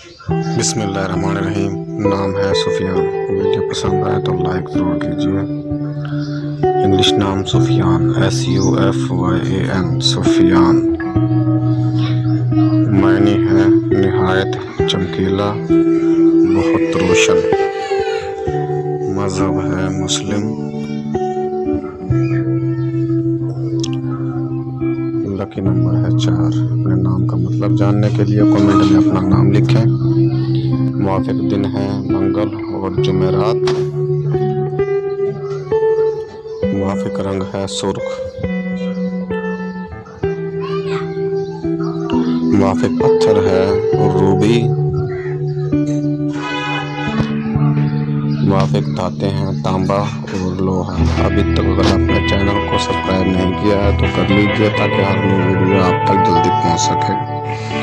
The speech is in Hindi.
बिस्मिल्लाहिर्रहमानिर्रहीम। नाम है सुफियान। वीडियो पसंद आए तो लाइक ज़रूर कीजिए। इंग्लिश नाम सुफियान, SUFYAN, सुफियान। मायने है निहायत चमकीला, बहुत रोशन। मज़हब है मुस्लिम। लकी नंबर है 4। अपने नाम का मतलब जानने के लिए कमेंट में अपना नाम लिखें। मुवाफिक दिन है मंगल और जुमेरात। मुवाफिक रंग है सुर्ख। मुवाफिक पत्थर है रूबी। मुवाफिक धातें हैं तांबा और लोहा। अभी तक अगर आपने चैनल को सब्सक्राइब नहीं किया है तो कर लीजिए ताकि हर नई वीडियो आप तक जल्दी पहुंच सके।